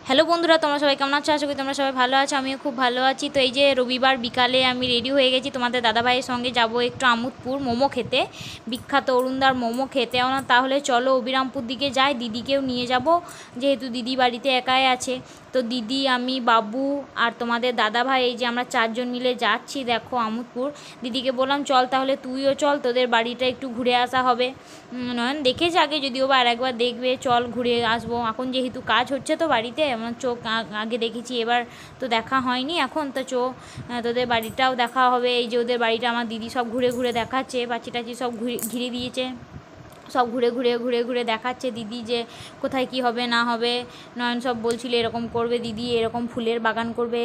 Hello বন্ধুরা, তোমরা সবাই কেমন আছো? আশা করি তোমরা সবাই ভালো আছো। আমিও খুব ভালো আছি। তো এই যে রবিবার বিকালে আমি রেডি হয়ে গেছি, তোমাদের দাদাভাইয়ের সঙ্গে যাব একটু আমোদপুর মোমো খেতে, বিখ্যাত অরুণদার মোমো খেতে। তাহলে চলো অবিরামপুর দিকে যাই, দিদিকেও নিয়ে যাব, যেহেতু দিদি বাড়িতে একাই আছে। তো দিদি, আমি, বাবু আর তোমাদের দাদাভাই, এই যে আমরা চারজন মিলে যাচ্ছি দেখো আমোদপুর। দিদিকে বললাম চল তাহলে তুইও চল, তোদের বাড়িটা একটু ঘুরে আসা হবে। নয়ন দেখেছে আগে, যদিও বা আর একবার দেখবে, চল ঘুরে আসবো। এখন যেহেতু কাজ হচ্ছে তো বাড়িতে, আমার চোখ আগে দেখেছি, এবার তো দেখা হয়নি। এখন তো তোদের বাড়িটাও দেখা হবে। এই যে ওদের বাড়িটা আমার দিদি সব ঘুরে ঘুরে দেখাচ্ছে, পাচি টাচি সব ঘিরে দিয়েছে, সব ঘুরে ঘুরে ঘুরে ঘুরে দেখাচ্ছে দিদি যে কোথায় কি হবে না হবে। নয়ন সব বলছিল এরকম করবে দিদি, এরকম ফুলের বাগান করবে।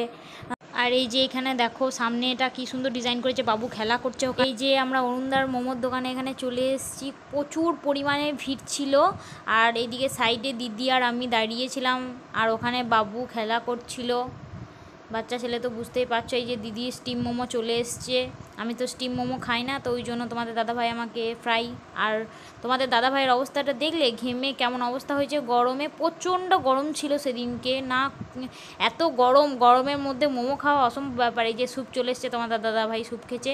আর এই যে এখানে দেখো সামনে এটা কি সুন্দর ডিজাইন করেছে, বাবু খেলা করছে। এই যে আমরা অরুণদার মোমোর দোকানে এখানে চলে এসেছি, প্রচুর পরিমাণে ভিড় ছিল। আর এইদিকে সাইডে দিদি আর আমি দাঁড়িয়েছিলাম, আর ওখানে বাবু খেলা করছিল, বাচ্চা ছেলে তো বুঝতেই পারছো। এই যে দিদি স্টিম মোমো চলে এসছে, আমি তো স্টিম মোমো খাই না, তো ওই জন্য তোমাদের দাদাভাই আমাকে ফ্রাই। আর তোমাদের দাদাভাইয়ের অবস্থাটা দেখলে, ঘেমে কেমন অবস্থা হয়েছে, গরমে প্রচণ্ড গরম ছিল সেদিনকে না, এত গরমের মধ্যে মোমো খাওয়া অসম্ভব ব্যাপার। এই যে স্যুপ চলে এসছে, তোমাদের দাদাভাই স্যুপ খেছে।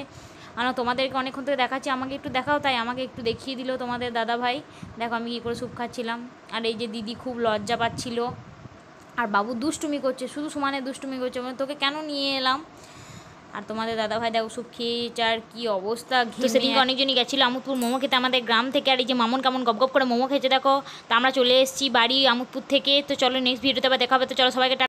আর তোমাদেরকে অনেকক্ষণ থেকে দেখাচ্ছি, আমাকে একটু দেখাও, তাই আমাকে একটু দেখিয়ে দিল তোমাদের দাদাভাই। দেখো আমি কী করে স্যুপ খাচ্ছিলাম। আর এই যে দিদি খুব লজ্জা পাচ্ছিল, আর বাবু দুষ্টুমি করছে, শুধু সমানে দুষ্টুমি করছে, মানে তোকে কেন নিয়ে এলাম। আর তোমাদের দাদাভাই দেখো সব খেয়েছে, আর কী অবস্থা। সেদিনকে অনেকজনই গেছিলো আমোদপুর মোমো খেতে আমাদের গ্রাম থেকে। আর এই যে মামুন কেমন গপ গপ করে মোমো খেয়েছে দেখো। তো আমরা চলে এসেছি বাড়ি আমোদপুর থেকে। তো চলো নেক্সট ভিডিওতে আবার দেখা হবে। তো চলো সবাইকে